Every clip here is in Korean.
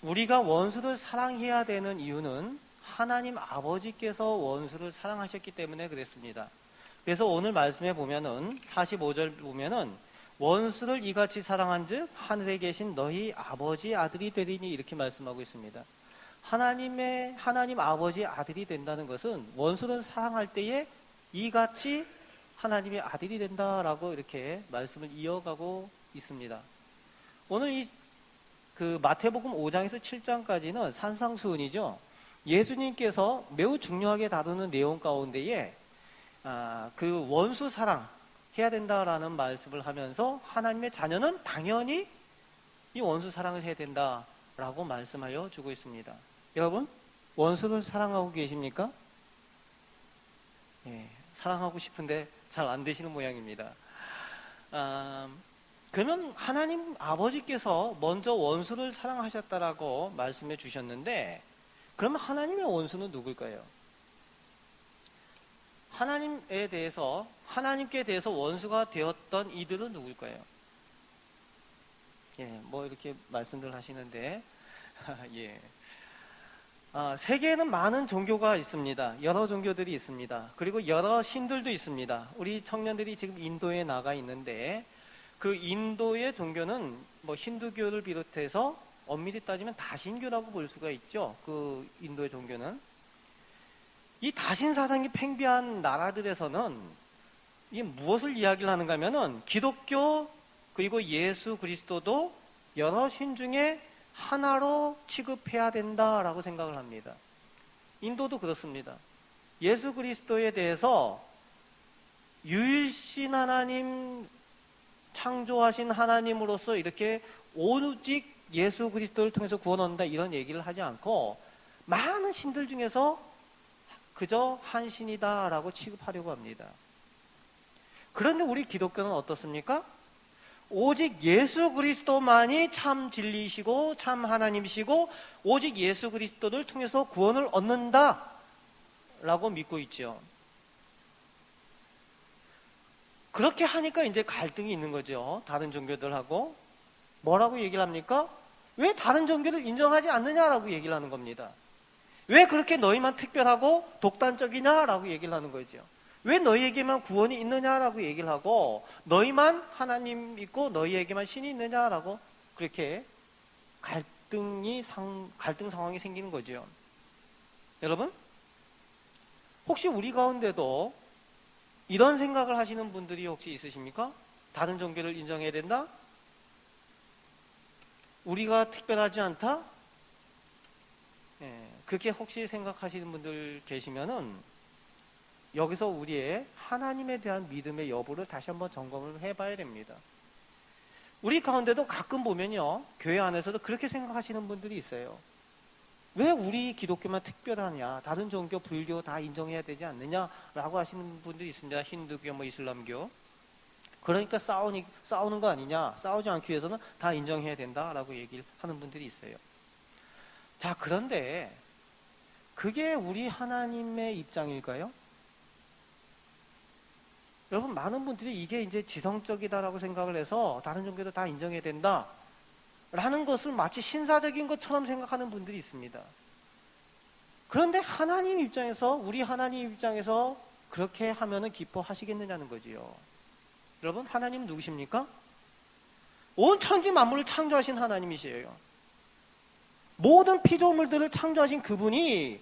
우리가 원수를 사랑해야 되는 이유는 하나님 아버지께서 원수를 사랑하셨기 때문에 그랬습니다. 그래서 오늘 말씀에 보면은 45절 보면은 원수를 이같이 사랑한즉 하늘에 계신 너희 아버지 아들이 되리니 이렇게 말씀하고 있습니다. 하나님 아버지 아들이 된다는 것은 원수를 사랑할 때에 이같이 하나님의 아들이 된다라고 이렇게 말씀을 이어가고 있습니다. 오늘 그 마태복음 5장에서 7장까지는 산상수훈이죠. 예수님께서 매우 중요하게 다루는 내용 가운데에 그 원수 사랑 해야 된다라는 말씀을 하면서 하나님의 자녀는 당연히 이 원수 사랑을 해야 된다라고 말씀하여 주고 있습니다. 여러분, 원수를 사랑하고 계십니까? 예, 사랑하고 싶은데 잘 안 되시는 모양입니다. 그러면 하나님 아버지께서 먼저 원수를 사랑하셨다라고 말씀해 주셨는데, 그러면 하나님의 원수는 누굴까요? 하나님께 대해서 원수가 되었던 이들은 누굴까요? 예, 뭐 이렇게 말씀들 하시는데, 예. 세계에는 많은 종교가 있습니다. 여러 종교들이 있습니다. 그리고 여러 신들도 있습니다. 우리 청년들이 지금 인도에 나가 있는데, 그 인도의 종교는 뭐 힌두교를 비롯해서 엄밀히 따지면 다신교라고 볼 수가 있죠. 그 인도의 종교는. 이 다신사상이 팽배한 나라들에서는 이게 무엇을 이야기를 하는가 하면은 기독교 그리고 예수 그리스도도 여러 신 중에 하나로 취급해야 된다라고 생각을 합니다. 인도도 그렇습니다. 예수 그리스도에 대해서 유일신 하나님, 창조하신 하나님으로서 이렇게 오직 예수 그리스도를 통해서 구원 얻는다 이런 얘기를 하지 않고 많은 신들 중에서 그저 한 신이다라고 취급하려고 합니다. 그런데 우리 기독교는 어떻습니까? 오직 예수 그리스도만이 참 진리이시고 참 하나님이시고 오직 예수 그리스도를 통해서 구원을 얻는다라고 믿고 있죠. 그렇게 하니까 이제 갈등이 있는 거죠. 다른 종교들하고. 뭐라고 얘기를 합니까? 왜 다른 종교를 인정하지 않느냐라고 얘기를 하는 겁니다. 왜 그렇게 너희만 특별하고 독단적이냐라고 얘기를 하는 거죠. 왜 너희에게만 구원이 있느냐라고 얘기를 하고 너희만 하나님 있고 너희에게만 신이 있느냐라고 그렇게 갈등 상황이 생기는 거죠. 여러분, 혹시 우리 가운데도 이런 생각을 하시는 분들이 혹시 있으십니까? 다른 종교를 인정해야 된다? 우리가 특별하지 않다? 그렇게 혹시 생각하시는 분들 계시면은 여기서 우리의 하나님에 대한 믿음의 여부를 다시 한번 점검을 해봐야 됩니다. 우리 가운데도 가끔 보면요, 교회 안에서도 그렇게 생각하시는 분들이 있어요. 왜 우리 기독교만 특별하냐? 다른 종교, 불교 다 인정해야 되지 않느냐라고 하시는 분들이 있습니다. 힌두교, 뭐 이슬람교. 그러니까 싸우는 거 아니냐? 싸우지 않기 위해서는 다 인정해야 된다라고 얘기를 하는 분들이 있어요. 자, 그런데 그게 우리 하나님의 입장일까요? 여러분, 많은 분들이 이게 이제 지성적이다라고 생각을 해서 다른 종교도 다 인정해야 된다 라는 것을 마치 신사적인 것처럼 생각하는 분들이 있습니다. 그런데 하나님 입장에서, 우리 하나님 입장에서 그렇게 하면은 기뻐하시겠느냐는 거지요. 여러분, 하나님 누구십니까? 온 천지 만물을 창조하신 하나님이시에요. 모든 피조물들을 창조하신 그분이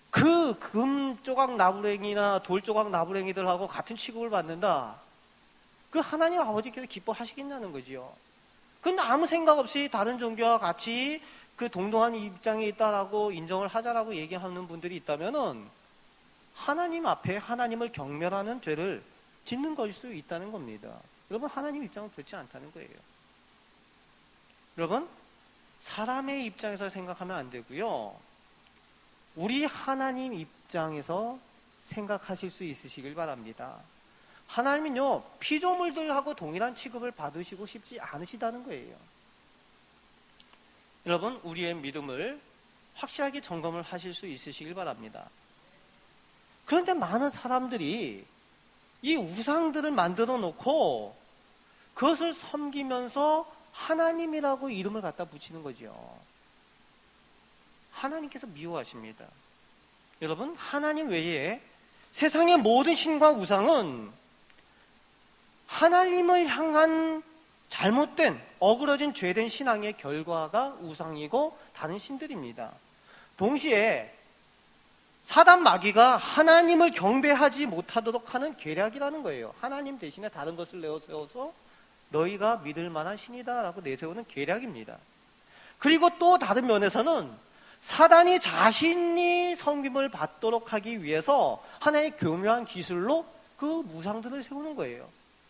그 금 조각 나부랭이나 돌 조각 나부랭이들하고 같은 취급을 받는다. 그 하나님 아버지께서 기뻐하시겠냐는 거지요. 근데 아무 생각 없이 다른 종교와 같이 그 동등한 입장에 있다라고 인정을 하자라고 얘기하는 분들이 있다면은 하나님 앞에 하나님을 경멸하는 죄를 짓는 것일 수 있다는 겁니다. 여러분, 하나님 입장은 그렇지 않다는 거예요. 여러분, 사람의 입장에서 생각하면 안 되고요. 우리 하나님 입장에서 생각하실 수 있으시길 바랍니다. 하나님은요, 피조물들하고 동일한 취급을 받으시고 싶지 않으시다는 거예요. 여러분, 우리의 믿음을 확실하게 점검을 하실 수 있으시길 바랍니다. 그런데 많은 사람들이 이 우상들을 만들어 놓고 그것을 섬기면서 하나님이라고 이름을 갖다 붙이는 거죠. 하나님께서 미워하십니다. 여러분, 하나님 외에 세상의 모든 신과 우상은 하나님을 향한 잘못된 어그러진 죄된 신앙의 결과가 우상이고 다른 신들입니다. 동시에 사단 마귀가 하나님을 경배하지 못하도록 하는 계략이라는 거예요. 하나님 대신에 다른 것을 내세워서 너희가 믿을 만한 신이다 라고 내세우는 계략입니다. 그리고 또 다른 면에서는 사단이 자신이 섬김을 받도록 하기 위해서 하나의 교묘한 기술로 그 우상들을 세우는 거예요.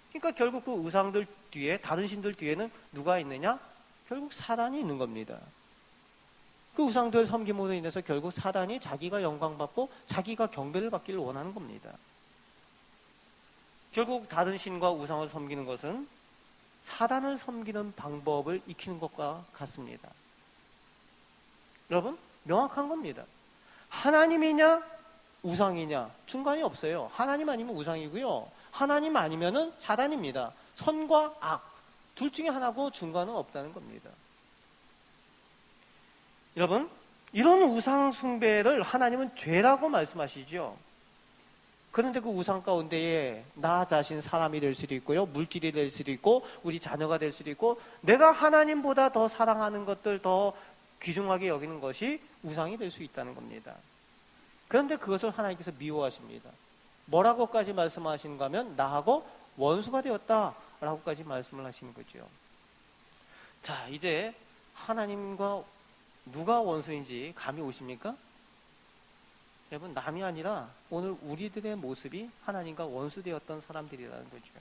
그러니까 결국 그 우상들 뒤에, 다른 신들 뒤에는 누가 있느냐? 결국 사단이 있는 겁니다. 그 우상들 섬김으로 인해서 결국 사단이 자기가 영광받고 자기가 경배를 받기를 원하는 겁니다. 결국 다른 신과 우상을 섬기는 것은 사단을 섬기는 방법을 익히는 것과 같습니다. 여러분, 명확한 겁니다. 하나님이냐 우상이냐 중간이 없어요. 하나님 아니면 우상이고요, 하나님 아니면은 사단입니다. 선과 악 둘 중에 하나고 중간은 없다는 겁니다. 여러분, 이런 우상 숭배를 하나님은 죄라고 말씀하시죠. 그런데 그 우상 가운데에 나 자신 사람이 될 수도 있고요, 물질이 될 수도 있고, 우리 자녀가 될 수도 있고, 내가 하나님보다 더 사랑하는 것들, 더 귀중하게 여기는 것이 우상이 될 수 있다는 겁니다. 그런데 그것을 하나님께서 미워하십니다. 뭐라고까지 말씀하시는가 하면 나하고 원수가 되었다라고까지 말씀을 하시는 거죠. 자, 이제 하나님과 누가 원수인지 감이 오십니까? 여러분, 남이 아니라 오늘 우리들의 모습이 하나님과 원수되었던 사람들이라는 거죠.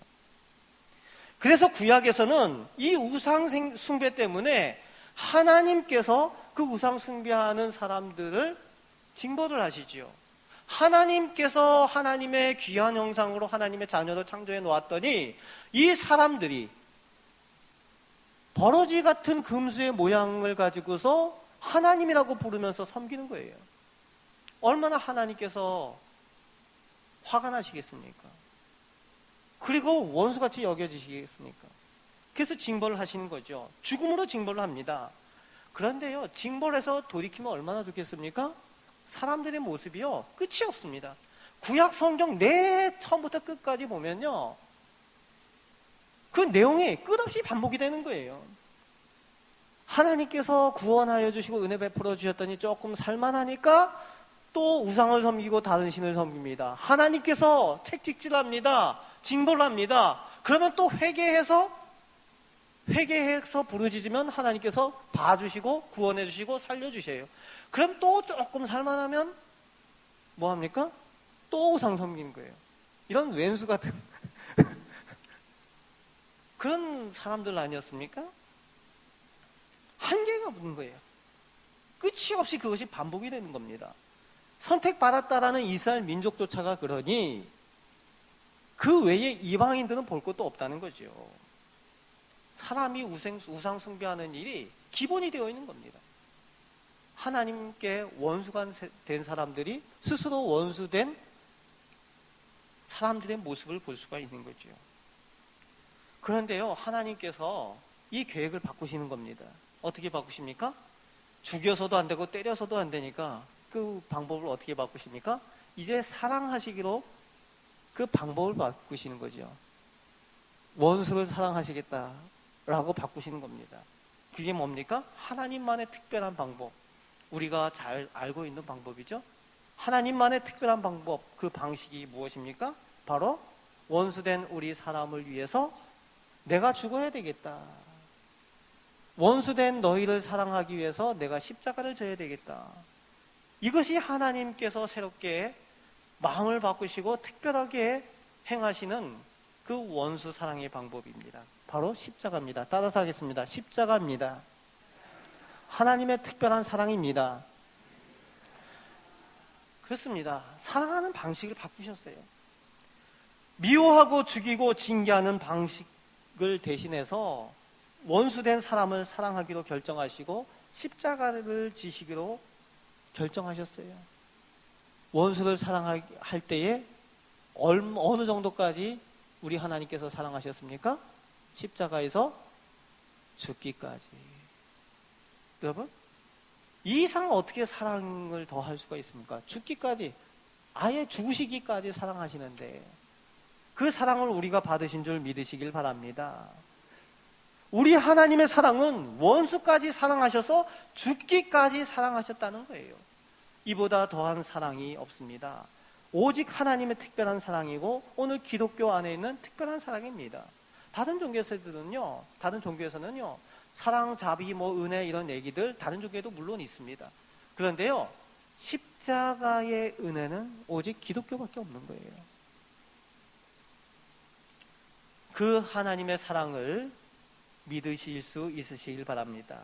그래서 구약에서는 이 우상 숭배 때문에 하나님께서 그 우상 숭배하는 사람들을 징벌을 하시지요. 하나님께서 하나님의 귀한 형상으로 하나님의 자녀를 창조해 놓았더니 이 사람들이 버러지 같은 금수의 모양을 가지고서 하나님이라고 부르면서 섬기는 거예요. 얼마나 하나님께서 화가 나시겠습니까? 그리고 원수같이 여겨지시겠습니까? 그래서 징벌을 하시는 거죠. 죽음으로 징벌을 합니다. 그런데요, 징벌해서 돌이키면 얼마나 좋겠습니까? 사람들의 모습이요, 끝이 없습니다. 구약 성경 내 처음부터 끝까지 보면요, 그 내용이 끝없이 반복이 되는 거예요. 하나님께서 구원하여 주시고 은혜 베풀어 주셨더니 조금 살만하니까 또 우상을 섬기고 다른 신을 섬깁니다. 하나님께서 책찍질합니다. 징벌합니다. 그러면 또 회개해서 부르짖으면 하나님께서 봐주시고 구원해 주시고 살려주셔요. 그럼 또 조금 살만하면 뭐합니까? 또 우상 섬기는 거예요. 이런 왼수 같은 그런 사람들 아니었습니까? 한계가 없는 거예요. 끝이 없이 그것이 반복이 되는 겁니다. 선택받았다라는 이스라엘 민족조차가 그러니 그 외에 이방인들은 볼 것도 없다는 거죠. 사람이 우상 숭배하는 일이 기본이 되어 있는 겁니다. 하나님께 원수가 된 사람들이 스스로 원수된 사람들의 모습을 볼 수가 있는 거죠. 그런데요, 하나님께서 이 계획을 바꾸시는 겁니다. 어떻게 바꾸십니까? 죽여서도 안 되고 때려서도 안 되니까 그 방법을 어떻게 바꾸십니까? 이제 사랑하시기로 그 방법을 바꾸시는 거죠. 원수를 사랑하시겠다라고 바꾸시는 겁니다. 그게 뭡니까? 하나님만의 특별한 방법, 우리가 잘 알고 있는 방법이죠. 하나님만의 특별한 방법, 그 방식이 무엇입니까? 바로 원수된 우리 사람을 위해서 내가 죽어야 되겠다. 원수된 너희를 사랑하기 위해서 내가 십자가를 져야 되겠다. 이것이 하나님께서 새롭게 마음을 바꾸시고 특별하게 행하시는 그 원수 사랑의 방법입니다. 바로 십자가입니다. 따라서 하겠습니다. 십자가입니다. 하나님의 특별한 사랑입니다. 그렇습니다. 사랑하는 방식을 바꾸셨어요. 미워하고 죽이고 징계하는 방식을 대신해서 원수된 사람을 사랑하기로 결정하시고 십자가를 지시기로 결정하셨어요. 원수를 사랑할 때에 어느 정도까지 우리 하나님께서 사랑하셨습니까? 십자가에서 죽기까지. 여러분, 이 이상 어떻게 사랑을 더 할 수가 있습니까? 죽기까지, 아예 죽으시기까지 사랑하시는데 그 사랑을 우리가 받으신 줄 믿으시길 바랍니다. 우리 하나님의 사랑은 원수까지 사랑하셔서 죽기까지 사랑하셨다는 거예요. 이보다 더한 사랑이 없습니다. 오직 하나님의 특별한 사랑이고 오늘 기독교 안에 있는 특별한 사랑입니다. 다른 종교에서는요 사랑, 자비, 은혜 이런 얘기들 다른 종교에도 물론 있습니다. 그런데요 십자가의 은혜는 오직 기독교밖에 없는 거예요. 그 하나님의 사랑을 믿으실 수 있으시길 바랍니다.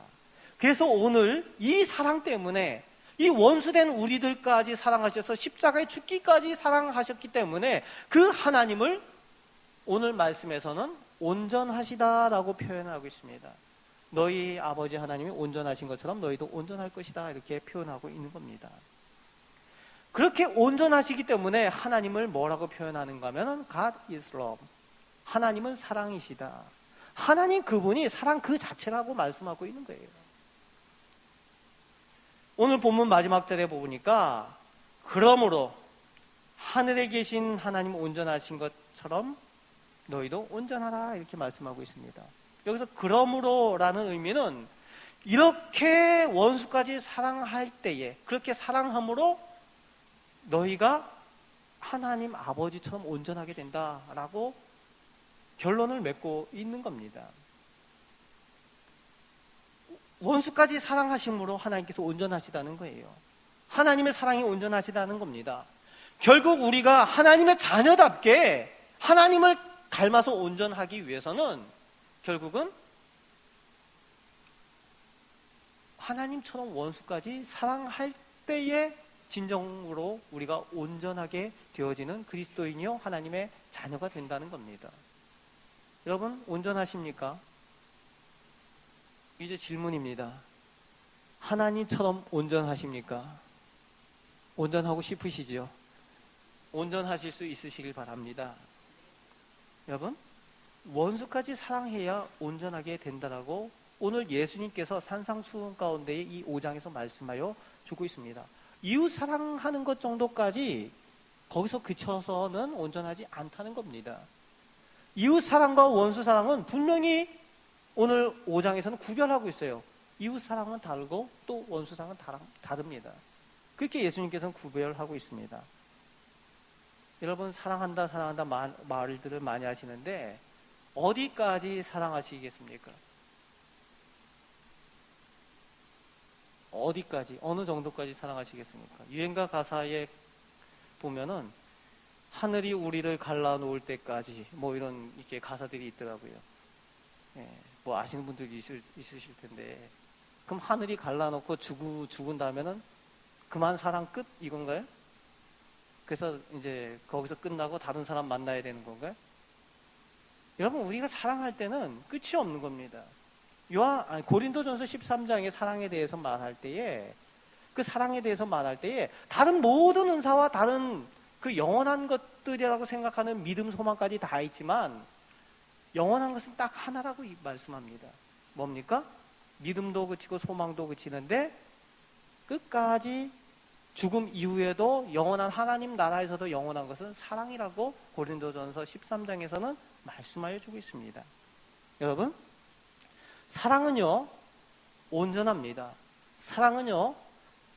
그래서 오늘 이 사랑 때문에 이 원수된 우리들까지 사랑하셔서 십자가에 죽기까지 사랑하셨기 때문에 그 하나님을 오늘 말씀에서는 온전하시다라고 표현하고 있습니다. 너희 아버지 하나님이 온전하신 것처럼 너희도 온전할 것이다 이렇게 표현하고 있는 겁니다. 그렇게 온전하시기 때문에 하나님을 뭐라고 표현하는가 하면 God is love. 하나님은 사랑이시다. 하나님 그분이 사랑 그 자체라고 말씀하고 있는 거예요. 오늘 본문 마지막 절에 보니까 그러므로 하늘에 계신 하나님 온전하신 것처럼 너희도 온전하라 이렇게 말씀하고 있습니다. 여기서 그러므로라는 의미는 이렇게 원수까지 사랑할 때에 그렇게 사랑함으로 너희가 하나님 아버지처럼 온전하게 된다라고 결론을 맺고 있는 겁니다. 원수까지 사랑하심으로 하나님께서 온전하시다는 거예요. 하나님의 사랑이 온전하시다는 겁니다. 결국 우리가 하나님의 자녀답게 하나님을 닮아서 온전하기 위해서는 결국은 하나님처럼 원수까지 사랑할 때에 진정으로 우리가 온전하게 되어지는 그리스도인이요 하나님의 자녀가 된다는 겁니다. 여러분 온전하십니까? 이제 질문입니다. 하나님처럼 온전하십니까? 온전하고 싶으시죠? 온전하실 수 있으시길 바랍니다. 여러분 원수까지 사랑해야 온전하게 된다라고 오늘 예수님께서 산상수훈 가운데의 이 5장에서 말씀하여 주고 있습니다. 이웃 사랑하는 것 정도까지 거기서 그쳐서는 온전하지 않다는 겁니다. 이웃 사랑과 원수 사랑은 분명히 오늘 5장에서는 구별하고 있어요. 이웃 사랑은 다르고 또 원수 사랑은 다릅니다. 그렇게 예수님께서는 구별하고 있습니다. 여러분 사랑한다 말들을 많이 하시는데 어디까지 사랑하시겠습니까? 어디까지, 어느 정도까지 사랑하시겠습니까? 유행가 가사에 보면은 하늘이 우리를 갈라놓을 때까지 이런 이렇게 가사들이 있더라고요. 예, 아시는 분들이 있으실 텐데 그럼 하늘이 갈라놓고 죽은 다음에는 그만 사랑 끝 이건가요? 그래서 이제 거기서 끝나고 다른 사람 만나야 되는 건가요? 여러분 우리가 사랑할 때는 끝이 없는 겁니다. 고린도전서 13장의 사랑에 대해서 말할 때에 그 사랑에 대해서 말할 때에 다른 모든 은사와 다른 그 영원한 것들이라고 생각하는 믿음, 소망까지 다 있지만 영원한 것은 딱 하나라고 말씀합니다. 뭡니까? 믿음도 그치고 소망도 그치는데 끝까지 죽음 이후에도 영원한 하나님 나라에서도 영원한 것은 사랑이라고 고린도전서 13장에서는 말씀하여 주고 있습니다. 여러분 사랑은요 온전합니다. 사랑은요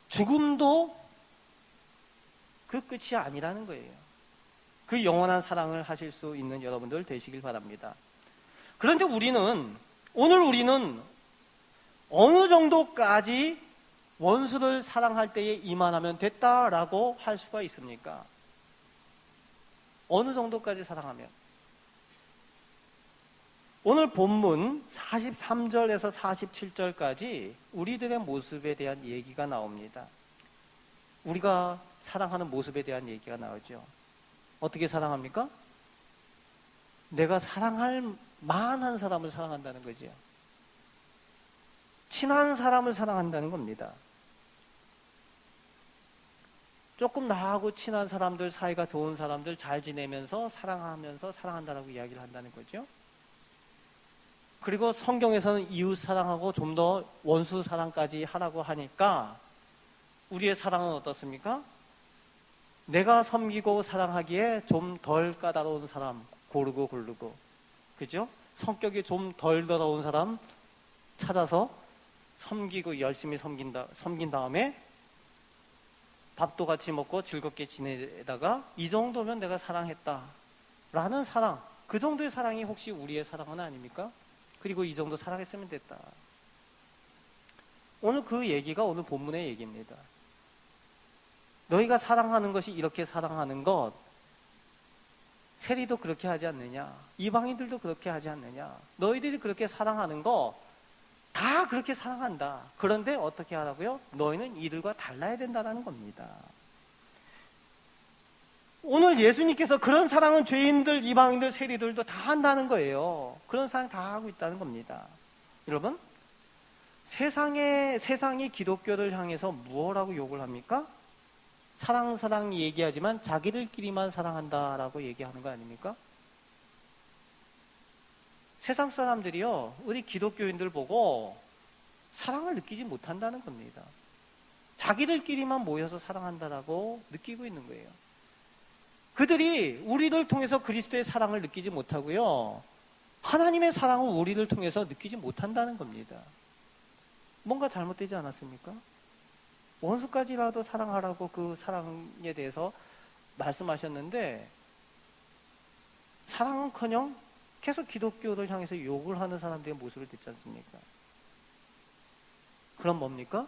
죽음도 그 끝이 아니라는 거예요. 그 영원한 사랑을 하실 수 있는 여러분들 되시길 바랍니다. 그런데 오늘 우리는 어느 정도까지 원수를 사랑할 때에 이만하면 됐다라고 할 수가 있습니까? 어느 정도까지 사랑하면? 오늘 본문 43절에서 47절까지 우리들의 모습에 대한 얘기가 나옵니다. 우리가 사랑하는 모습에 대한 얘기가 나오죠. 어떻게 사랑합니까? 내가 사랑할 만한 사람을 사랑한다는 거죠. 친한 사람을 사랑한다는 겁니다. 조금 나하고 친한 사람들, 사이가 좋은 사람들 잘 지내면서 사랑하면서 사랑한다라고 이야기를 한다는 거죠. 그리고 성경에서는 이웃 사랑하고 좀 더 원수 사랑까지 하라고 하니까 우리의 사랑은 어떻습니까? 내가 섬기고 사랑하기에 좀 덜 까다로운 사람 고르고 그죠? 성격이 좀 덜 더러운 사람 찾아서 섬기고 열심히 섬긴 다음에 밥도 같이 먹고 즐겁게 지내다가 이 정도면 내가 사랑했다 라는 사랑, 그 정도의 사랑이 혹시 우리의 사랑은 아닙니까? 그리고 이 정도 사랑했으면 됐다. 오늘 그 얘기가 오늘 본문의 얘기입니다. 너희가 사랑하는 것이 이렇게 사랑하는 것, 세리도 그렇게 하지 않느냐? 이방인들도 그렇게 하지 않느냐? 너희들이 그렇게 사랑하는 거 다 그렇게 사랑한다. 그런데 어떻게 하라고요? 너희는 이들과 달라야 된다는 겁니다. 오늘 예수님께서 그런 사랑은 죄인들, 이방인들, 세리들도 다 한다는 거예요. 그런 사랑 다 하고 있다는 겁니다. 여러분, 세상이 기독교를 향해서 무엇라고 욕을 합니까? 사랑 얘기하지만 자기들끼리만 사랑한다라고 얘기하는 거 아닙니까? 세상 사람들이요, 우리 기독교인들 보고 사랑을 느끼지 못한다는 겁니다. 자기들끼리만 모여서 사랑한다라고 느끼고 있는 거예요. 그들이 우리를 통해서 그리스도의 사랑을 느끼지 못하고요, 하나님의 사랑을 우리를 통해서 느끼지 못한다는 겁니다. 뭔가 잘못되지 않았습니까? 원수까지라도 사랑하라고 그 사랑에 대해서 말씀하셨는데, 사랑은커녕 계속 기독교를 향해서 욕을 하는 사람들의 모습을 듣지 않습니까? 그럼 뭡니까?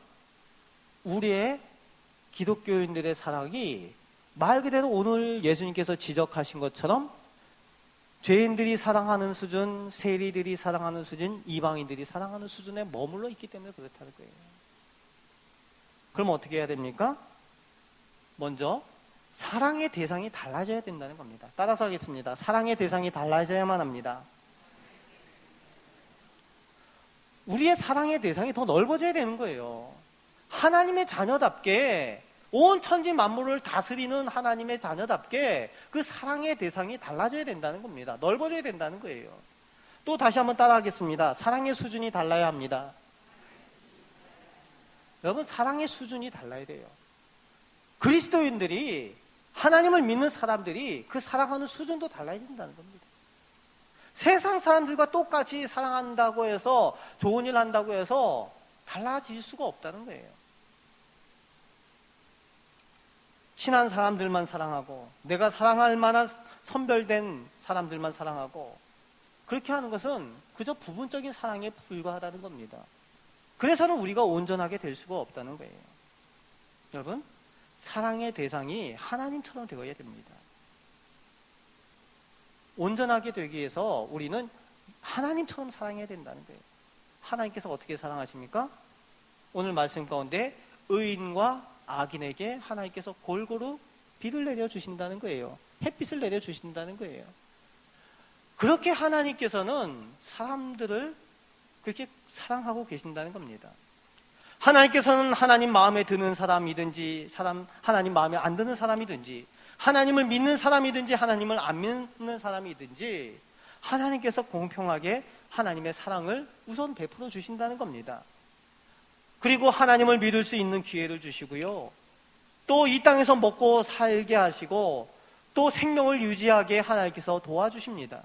우리의 기독교인들의 사랑이 말 그대로 오늘 예수님께서 지적하신 것처럼 죄인들이 사랑하는 수준, 세리들이 사랑하는 수준, 이방인들이 사랑하는 수준에 머물러 있기 때문에 그렇다는 거예요. 그럼 어떻게 해야 됩니까? 먼저 사랑의 대상이 달라져야 된다는 겁니다. 따라서 하겠습니다. 사랑의 대상이 달라져야만 합니다. 우리의 사랑의 대상이 더 넓어져야 되는 거예요. 하나님의 자녀답게, 온 천지 만물을 다스리는 하나님의 자녀답게 그 사랑의 대상이 달라져야 된다는 겁니다. 넓어져야 된다는 거예요. 또 다시 한번 따라하겠습니다. 사랑의 수준이 달라야 합니다. 여러분, 사랑의 수준이 달라야 돼요. 그리스도인들이, 하나님을 믿는 사람들이 그 사랑하는 수준도 달라야 된다는 겁니다. 세상 사람들과 똑같이 사랑한다고 해서, 좋은 일 한다고 해서 달라질 수가 없다는 거예요. 친한 사람들만 사랑하고, 내가 사랑할 만한 선별된 사람들만 사랑하고, 그렇게 하는 것은 그저 부분적인 사랑에 불과하다는 겁니다. 그래서는 우리가 온전하게 될 수가 없다는 거예요. 여러분, 사랑의 대상이 하나님처럼 되어야 됩니다. 온전하게 되기 위해서 우리는 하나님처럼 사랑해야 된다는 거예요. 하나님께서 어떻게 사랑하십니까? 오늘 말씀 가운데 의인과 악인에게 하나님께서 골고루 비를 내려주신다는 거예요. 햇빛을 내려주신다는 거예요. 그렇게 하나님께서는 사람들을 그렇게 사랑하고 계신다는 겁니다. 하나님께서는 하나님 마음에 드는 사람이든지 하나님 마음에 안 드는 사람이든지, 하나님을 믿는 사람이든지 하나님을 안 믿는 사람이든지 하나님께서 공평하게 하나님의 사랑을 우선 베풀어 주신다는 겁니다. 그리고 하나님을 믿을 수 있는 기회를 주시고요, 또 이 땅에서 먹고 살게 하시고 또 생명을 유지하게 하나님께서 도와주십니다.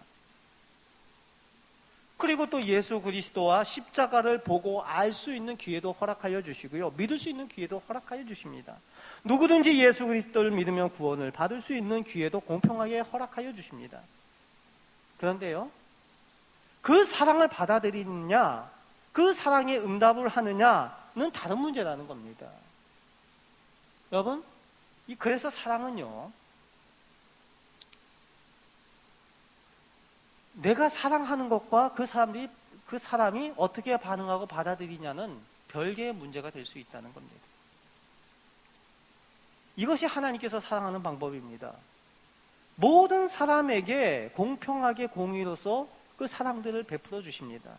그리고 또 예수 그리스도와 십자가를 보고 알 수 있는 기회도 허락하여 주시고요, 믿을 수 있는 기회도 허락하여 주십니다. 누구든지 예수 그리스도를 믿으면 구원을 받을 수 있는 기회도 공평하게 허락하여 주십니다. 그런데요, 그 사랑을 받아들이느냐, 그 사랑에 응답을 하느냐는 다른 문제라는 겁니다. 여러분, 그래서 사랑은요, 내가 사랑하는 것과 그 사람이 어떻게 반응하고 받아들이냐는 별개의 문제가 될 수 있다는 겁니다. 이것이 하나님께서 사랑하는 방법입니다. 모든 사람에게 공평하게 공의로서 그 사랑들을 베풀어 주십니다.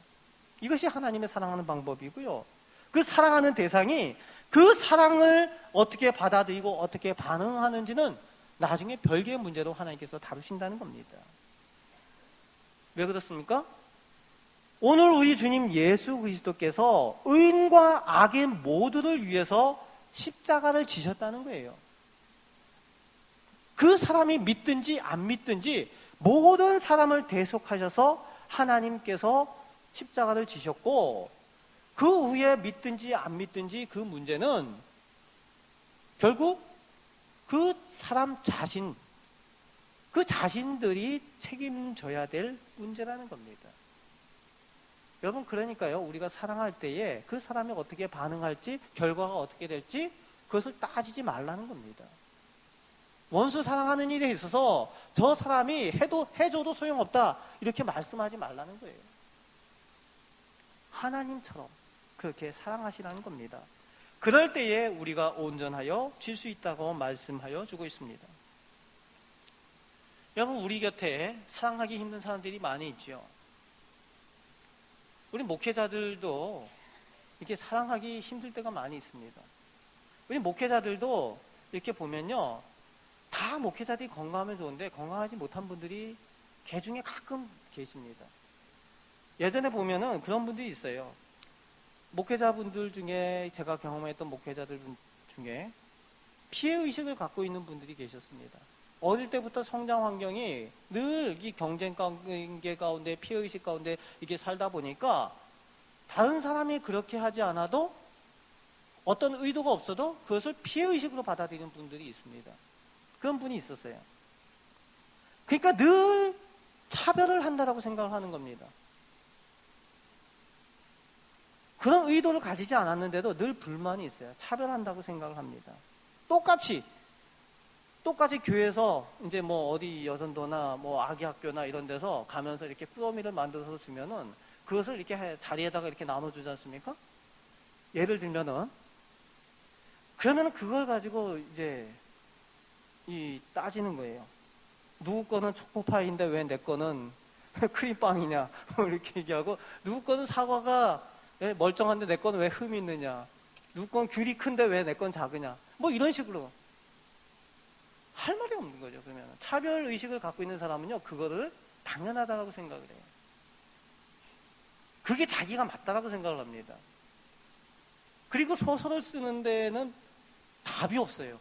이것이 하나님의 사랑하는 방법이고요, 그 사랑하는 대상이 그 사랑을 어떻게 받아들이고 어떻게 반응하는지는 나중에 별개의 문제로 하나님께서 다루신다는 겁니다. 왜 그렇습니까? 오늘 우리 주님 예수 그리스도께서 의인과 악인 모두를 위해서 십자가를 지셨다는 거예요. 그 사람이 믿든지 안 믿든지 모든 사람을 대속하셔서 하나님께서 십자가를 지셨고, 그 후에 믿든지 안 믿든지 그 문제는 결국 그 사람 자신, 그 자신들이 책임져야 될 문제라는 겁니다. 여러분, 그러니까요, 우리가 사랑할 때에 그 사람이 어떻게 반응할지, 결과가 어떻게 될지 그것을 따지지 말라는 겁니다. 원수 사랑하는 일에 있어서 저 사람이 해줘도 소용없다 이렇게 말씀하지 말라는 거예요. 하나님처럼 그렇게 사랑하시라는 겁니다. 그럴 때에 우리가 온전하여 질 수 있다고 말씀하여 주고 있습니다. 여러분, 우리 곁에 사랑하기 힘든 사람들이 많이 있죠. 우리 목회자들도 이렇게 사랑하기 힘들 때가 많이 있습니다. 우리 목회자들도 이렇게 보면요, 다 목회자들이 건강하면 좋은데 건강하지 못한 분들이 개 중에 가끔 계십니다. 예전에 보면은 그런 분들이 있어요. 목회자분들 중에, 제가 경험했던 목회자들 중에 피해의식을 갖고 있는 분들이 계셨습니다. 어릴 때부터 성장 환경이 늘 이 경쟁 관계 가운데, 피해의식 가운데 이게 살다 보니까 다른 사람이 그렇게 하지 않아도, 어떤 의도가 없어도 그것을 피해의식으로 받아들이는 분들이 있습니다. 그런 분이 있었어요. 그러니까 늘 차별을 한다라고 생각을 하는 겁니다. 그런 의도를 가지지 않았는데도 늘 불만이 있어요. 차별한다고 생각을 합니다. 똑같이 교회에서 이제 뭐 어디 여전도나 뭐 아기 학교나 이런 데서 가면서 이렇게 꾸러미를 만들어서 주면은 그것을 이렇게 자리에다가 이렇게 나눠주지 않습니까? 예를 들면은, 그러면은 그걸 가지고 이제 따지는 거예요. 누구 거는 초코파이인데 왜 내 거는 크림빵이냐 이렇게 얘기하고, 누구 거는 사과가 멀쩡한데 내 거는 왜 흠이 있느냐, 누구 건 귤이 큰데 왜 내 건 작으냐, 뭐 이런 식으로 할 말이 없는 거죠. 그러면 차별 의식을 갖고 있는 사람은요, 그거를 당연하다고 생각을 해요. 그게 자기가 맞다라고 생각을 합니다. 그리고 소설을 쓰는 데는 답이 없어요.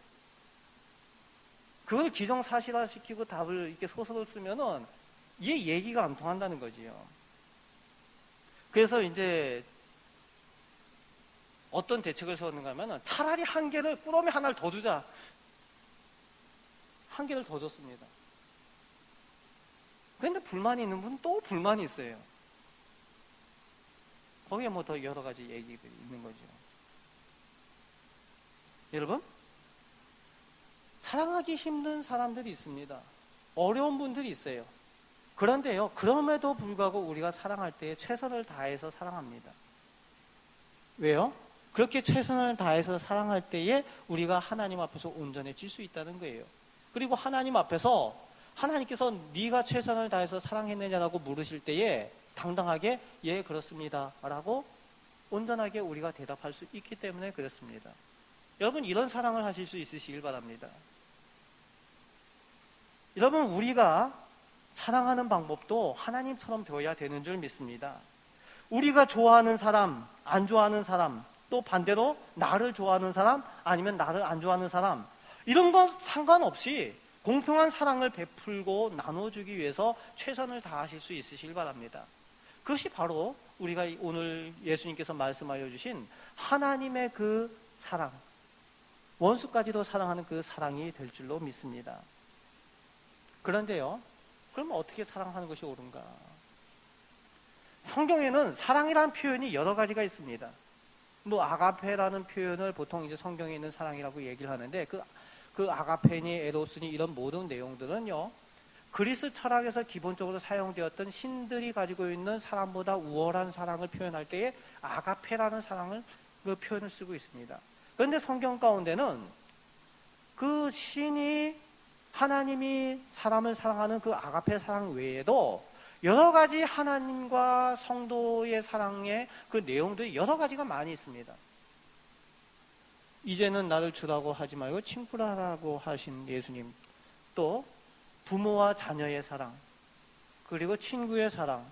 그걸 기정사실화 시키고 답을 이렇게 소설을 쓰면은 얘 얘기가 안 통한다는 거지요. 그래서 이제 어떤 대책을 세웠는가 하면은, 차라리 꾸러미 하나를 더 주자. 한 개를 더 줬습니다. 그런데 불만이 있는 분은 또 불만이 있어요. 거기에 뭐 더 여러 가지 얘기들이 있는 거죠. 여러분, 사랑하기 힘든 사람들이 있습니다. 어려운 분들이 있어요. 그런데요, 그럼에도 불구하고 우리가 사랑할 때 최선을 다해서 사랑합니다. 왜요? 그렇게 최선을 다해서 사랑할 때에 우리가 하나님 앞에서 온전해질 수 있다는 거예요. 그리고 하나님 앞에서 하나님께서 네가 최선을 다해서 사랑했느냐라고 물으실 때에 당당하게 예, 그렇습니다 라고 온전하게 우리가 대답할 수 있기 때문에 그렇습니다. 여러분, 이런 사랑을 하실 수 있으시길 바랍니다. 여러분, 우리가 사랑하는 방법도 하나님처럼 되어야 되는 줄 믿습니다. 우리가 좋아하는 사람, 안 좋아하는 사람, 또 반대로 나를 좋아하는 사람, 아니면 나를 안 좋아하는 사람, 이런 건 상관없이 공평한 사랑을 베풀고 나눠주기 위해서 최선을 다하실 수 있으시길 바랍니다. 그것이 바로 우리가 오늘 예수님께서 말씀하여 주신 하나님의 그 사랑, 원수까지도 사랑하는 그 사랑이 될 줄로 믿습니다. 그런데요, 그럼 어떻게 사랑하는 것이 옳은가? 성경에는 사랑이라는 표현이 여러 가지가 있습니다. 뭐 아가페라는 표현을 보통 이제 성경에 있는 사랑이라고 얘기를 하는데, 그 아가페니, 에로스니 이런 모든 내용들은요, 그리스 철학에서 기본적으로 사용되었던 신들이 가지고 있는 사람보다 우월한 사랑을 표현할 때에 아가페라는 사랑을 그 표현을 쓰고 있습니다. 그런데 성경 가운데는 그 신이, 하나님이 사람을 사랑하는 그 아가페 사랑 외에도 여러 가지 하나님과 성도의 사랑의 그 내용들이 여러 가지가 많이 있습니다. 이제는 나를 주라고 하지 말고 친구라고 하신 예수님, 또 부모와 자녀의 사랑, 그리고 친구의 사랑,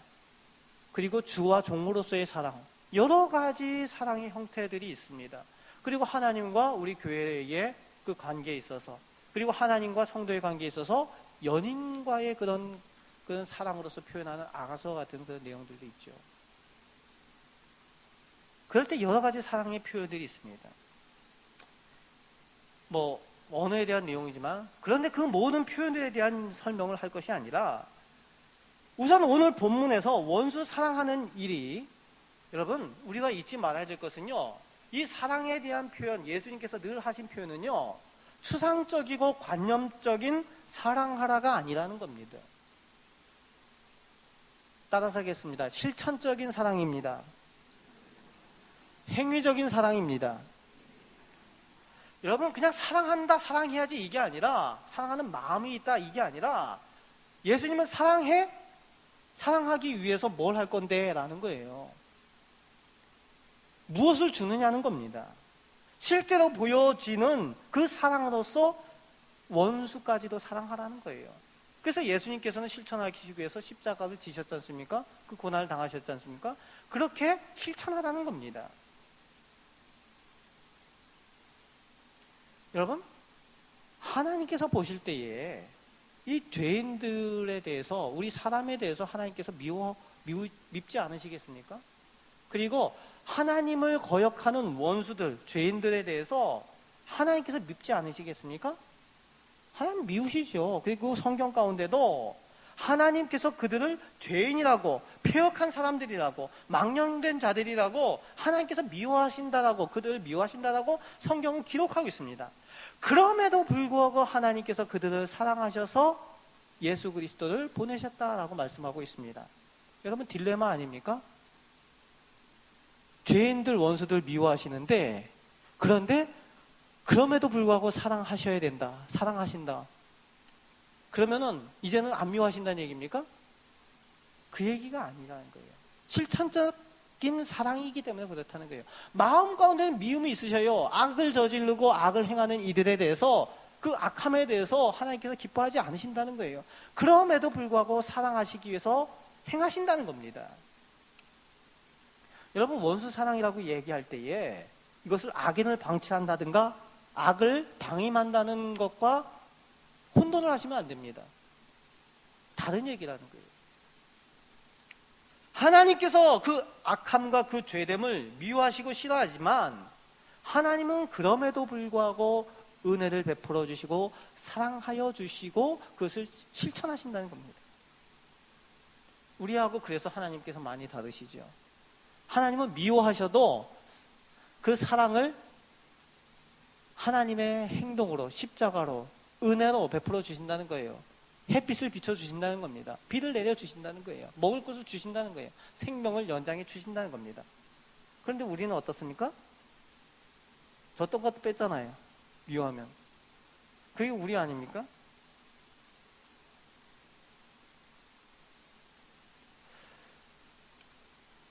그리고 주와 종으로서의 사랑, 여러 가지 사랑의 형태들이 있습니다. 그리고 하나님과 우리 교회의 그 관계에 있어서, 그리고 하나님과 성도의 관계에 있어서 연인과의 그런 사랑으로서 표현하는 아가서 같은 그런 내용들도 있죠. 그럴 때 여러 가지 사랑의 표현들이 있습니다. 뭐 언어에 대한 내용이지만, 그런데 그 모든 표현들에 대한 설명을 할 것이 아니라, 우선 오늘 본문에서 원수 사랑하는 일이, 여러분 우리가 잊지 말아야 될 것은요, 이 사랑에 대한 표현, 예수님께서 늘 하신 표현은요, 추상적이고 관념적인 사랑하라가 아니라는 겁니다. 따라서 하겠습니다. 실천적인 사랑입니다. 행위적인 사랑입니다. 여러분, 그냥 사랑한다, 사랑해야지 이게 아니라, 사랑하는 마음이 있다 이게 아니라, 예수님은 사랑해? 사랑하기 위해서 뭘 할 건데? 라는 거예요. 무엇을 주느냐는 겁니다. 실제로 보여지는 그 사랑으로서 원수까지도 사랑하라는 거예요. 그래서 예수님께서는 실천하기 위해서 십자가를 지셨지 않습니까? 그 고난을 당하셨지 않습니까? 그렇게 실천하라는 겁니다. 여러분, 하나님께서 보실 때에 이 죄인들에 대해서, 우리 사람에 대해서 하나님께서 밉지 않으시겠습니까? 그리고 하나님을 거역하는 원수들, 죄인들에 대해서 하나님께서 밉지 않으시겠습니까? 하나님 미우시죠. 그리고 성경 가운데도 하나님께서 그들을 죄인이라고, 폐역한 사람들이라고, 망령된 자들이라고 하나님께서 미워하신다라고, 그들을 미워하신다라고 성경은 기록하고 있습니다. 그럼에도 불구하고 하나님께서 그들을 사랑하셔서 예수 그리스도를 보내셨다라고 말씀하고 있습니다. 여러분, 딜레마 아닙니까? 죄인들, 원수들 미워하시는데, 그런데 그럼에도 불구하고 사랑하셔야 된다, 사랑하신다. 그러면은 이제는 안 미워하신다는 얘기입니까? 그 얘기가 아니라는 거예요. 실천적인 사랑이기 때문에 그렇다는 거예요. 마음 가운데는 미움이 있으셔요. 악을 저지르고 악을 행하는 이들에 대해서, 그 악함에 대해서 하나님께서 기뻐하지 않으신다는 거예요. 그럼에도 불구하고 사랑하시기 위해서 행하신다는 겁니다. 여러분, 원수 사랑이라고 얘기할 때에 이것을 악인을 방치한다든가 악을 방임한다는 것과 혼돈을 하시면 안 됩니다. 다른 얘기라는 거예요. 하나님께서 그 악함과 그 죄됨을 미워하시고 싫어하지만, 하나님은 그럼에도 불구하고 은혜를 베풀어 주시고 사랑하여 주시고 그것을 실천하신다는 겁니다. 우리하고 그래서 하나님께서 많이 다르시죠. 하나님은 미워하셔도 그 사랑을 하나님의 행동으로, 십자가로, 은혜로 베풀어 주신다는 거예요. 햇빛을 비춰주신다는 겁니다. 비를 내려주신다는 거예요. 먹을 것을 주신다는 거예요. 생명을 연장해 주신다는 겁니다. 그런데 우리는 어떻습니까? 줬던 것도 뺐잖아요. 미워하면. 그게 우리 아닙니까?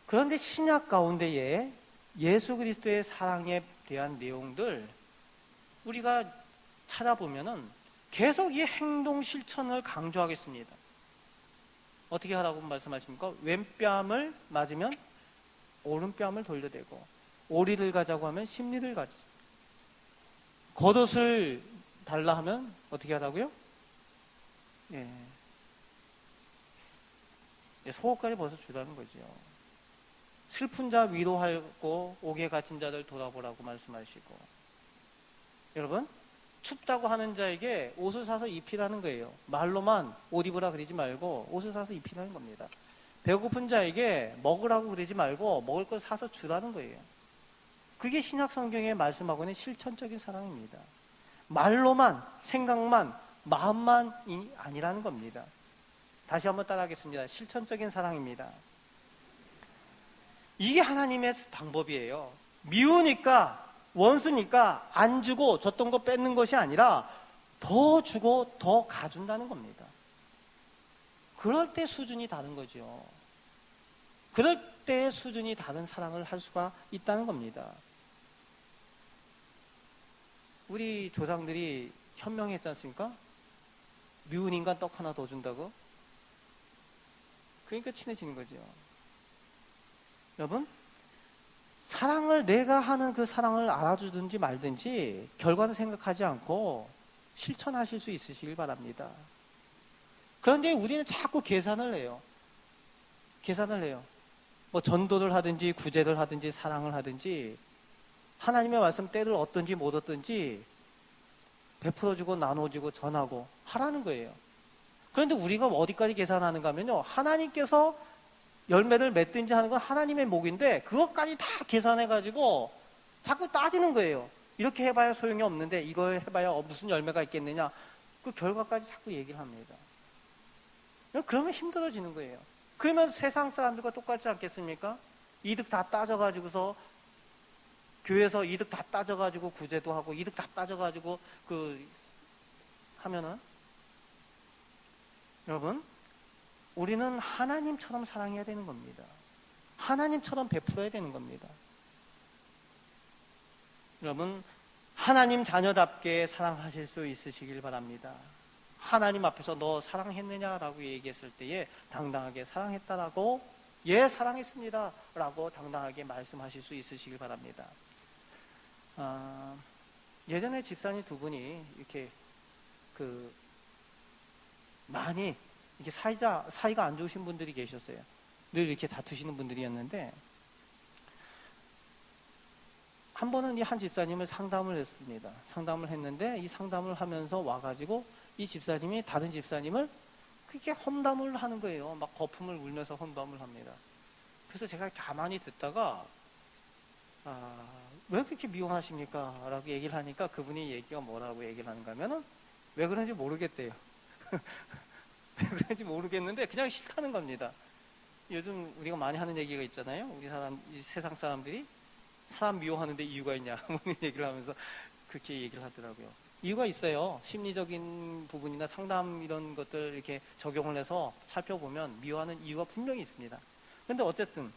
그런데 신약 가운데에 예수 그리스도의 사랑에 대한 내용들 우리가 찾아보면은 계속 이 행동 실천을 강조하겠습니다. 어떻게 하라고 말씀하십니까? 왼뺨을 맞으면 오른뺨을 돌려대고, 오리를 가자고 하면 십리를 가지. 겉옷을 달라 하면 어떻게 하라고요? 속옷까지 벗어 주라는 거죠. 슬픈 자 위로하고 옥에 갇힌 자들 돌아보라고 말씀하시고, 여러분, 춥다고 하는 자에게 옷을 사서 입히라는 거예요. 말로만 옷 입으라 그러지 말고 옷을 사서 입히라는 겁니다. 배고픈 자에게 먹으라고 그러지 말고 먹을 걸 사서 주라는 거예요. 그게 신약 성경에 말씀하고 있는 실천적인 사랑입니다. 말로만, 생각만, 마음만이 아니라는 겁니다. 다시 한번 따라하겠습니다. 실천적인 사랑입니다. 이게 하나님의 방법이에요. 미우니까, 원수니까 안 주고 줬던 거 뺏는 것이 아니라 더 주고 더 가준다는 겁니다. 그럴 때 수준이 다른 거죠. 그럴 때 수준이 다른 사랑을 할 수가 있다는 겁니다. 우리 조상들이 현명했지 않습니까? 미운 인간 떡 하나 더 준다고? 그러니까 친해지는 거죠. 여러분, 사랑을 내가 하는 그 사랑을 알아주든지 말든지 결과는 생각하지 않고 실천하실 수 있으시길 바랍니다. 그런데 우리는 자꾸 계산을 해요. 계산을 해요. 뭐 전도를 하든지 구제를 하든지 사랑을 하든지 하나님의 말씀 때를 얻든지 못 얻든지 베풀어주고 나눠주고 전하고 하라는 거예요. 그런데 우리가 어디까지 계산하는가 하면요, 하나님께서 열매를 맺든지 하는 건 하나님의 목인데 그것까지 다 계산해가지고 자꾸 따지는 거예요. 이렇게 해봐야 소용이 없는데 이거 해봐야 무슨 열매가 있겠느냐, 그 결과까지 자꾸 얘기를 합니다. 그러면 힘들어지는 거예요. 그러면 세상 사람들과 똑같지 않겠습니까? 이득 다 따져가지고서 교회에서 이득 다 따져가지고 구제도 하고 이득 다 따져가지고 하면은, 여러분, 우리는 하나님처럼 사랑해야 되는 겁니다. 하나님처럼 베풀어야 되는 겁니다. 여러분, 하나님 자녀답게 사랑하실 수 있으시길 바랍니다. 하나님 앞에서 너 사랑했느냐라고 얘기했을 때에 당당하게 사랑했다라고, 예 사랑했습니다 라고 당당하게 말씀하실 수 있으시길 바랍니다. 예전에 집사님 두 분이 이렇게 많이 이렇게 사이가 안 좋으신 분들이 계셨어요. 늘 이렇게 다투시는 분들이었는데, 한 번은 이 한 집사님을 상담을 했습니다. 상담을 했는데 이 상담을 하면서 와가지고 이 집사님이 다른 집사님을 그렇게 험담을 하는 거예요. 막 거품을 울면서 험담을 합니다. 그래서 제가 가만히 듣다가 왜 그렇게 미워하십니까? 라고 얘기를 하니까 그분이 얘기가 뭐라고 얘기를 하는가 하면은 왜 그런지 모르겠대요. 왜 그런지 모르겠는데 그냥 싫다는 겁니다. 요즘 우리가 많이 하는 얘기가 있잖아요. 이 세상 사람들이 사람 미워하는데 이유가 있냐 하는 얘기를 하면서 그렇게 얘기를 하더라고요. 이유가 있어요. 심리적인 부분이나 상담 이런 것들 이렇게 적용을 해서 살펴보면 미워하는 이유가 분명히 있습니다. 그런데 어쨌든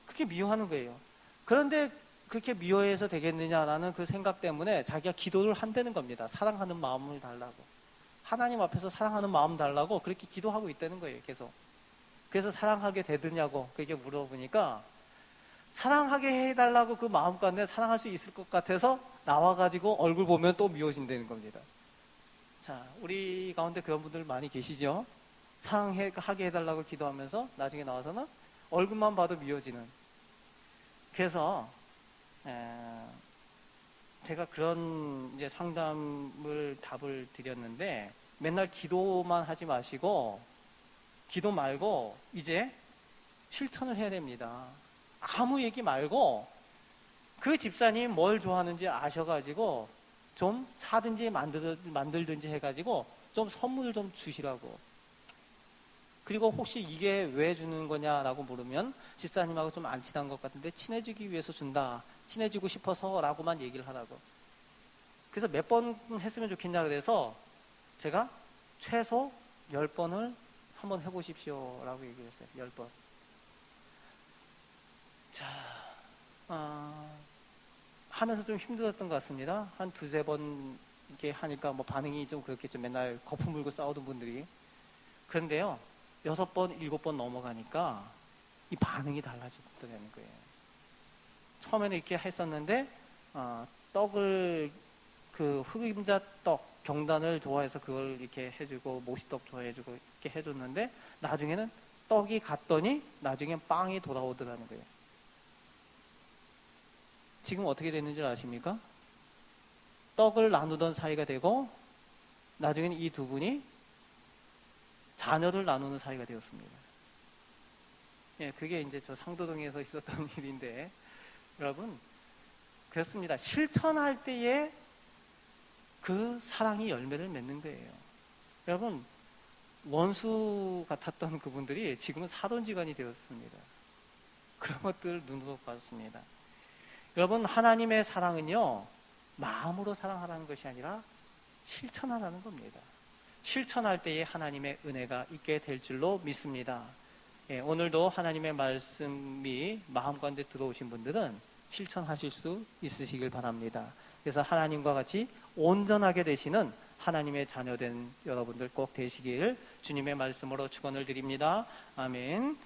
그렇게 미워하는 거예요. 그런데 그렇게 미워해서 되겠느냐라는 그 생각 때문에 자기가 기도를 한다는 겁니다. 사랑하는 마음을 달라고. 하나님 앞에서 사랑하는 마음 달라고 그렇게 기도하고 있다는 거예요. 계속. 그래서 사랑하게 되느냐고 그렇게 물어보니까 사랑하게 해달라고 그 마음 가운데 사랑할 수 있을 것 같아서 나와가지고 얼굴 보면 또 미워진다는 겁니다. 자, 우리 가운데 그런 분들 많이 계시죠? 사랑하게 해달라고 기도하면서 나중에 나와서는 얼굴만 봐도 미워지는. 그래서 제가 그런 이제 상담을 답을 드렸는데, 맨날 기도만 하지 마시고 기도 말고 이제 실천을 해야 됩니다. 아무 얘기 말고 그 집사님 뭘 좋아하는지 아셔가지고 좀 사든지 만들든지 해가지고 좀 선물을 좀 주시라고. 그리고 혹시 이게 왜 주는 거냐라고 물으면 집사님하고 좀 안 친한 것 같은데 친해지기 위해서 준다, 친해지고 싶어서 라고만 얘기를 하라고. 그래서 몇 번 했으면 좋겠냐 그래서 제가 최소 10번을 한번 해보십시오 라고 얘기를 했어요. 10번. 자, 하면서 좀 힘들었던 것 같습니다. 한 두세 번 이렇게 하니까 뭐 반응이 좀 그렇겠죠. 맨날 거품 물고 싸우던 분들이. 그런데요, 6번, 7번 넘어가니까 이 반응이 달라지더라는 거예요. 처음에는 이렇게 했었는데, 떡을, 흑임자 떡, 경단을 좋아해서 그걸 이렇게 해주고, 모시떡 좋아해주고, 이렇게 해줬는데, 나중에는 떡이 갔더니, 나중엔 빵이 돌아오더라는 거예요. 지금 어떻게 됐는지 아십니까? 떡을 나누던 사이가 되고, 나중에는 이 두 분이 자녀를 나누는 사이가 되었습니다. 예, 그게 이제 저 상도동에서 있었던 일인데, 여러분, 그렇습니다. 실천할 때에 그 사랑이 열매를 맺는 거예요. 여러분, 원수 같았던 그분들이 지금은 사돈지간이 되었습니다. 그런 것들 눈으로 봤습니다. 여러분, 하나님의 사랑은요, 마음으로 사랑하라는 것이 아니라 실천하라는 겁니다. 실천할 때에 하나님의 은혜가 있게 될 줄로 믿습니다. 예, 오늘도 하나님의 말씀이 마음 가운데 들어오신 분들은 실천하실 수 있으시길 바랍니다. 그래서 하나님과 같이 온전하게 되시는 하나님의 자녀된 여러분들 꼭 되시길 주님의 말씀으로 축원을 드립니다. 아멘.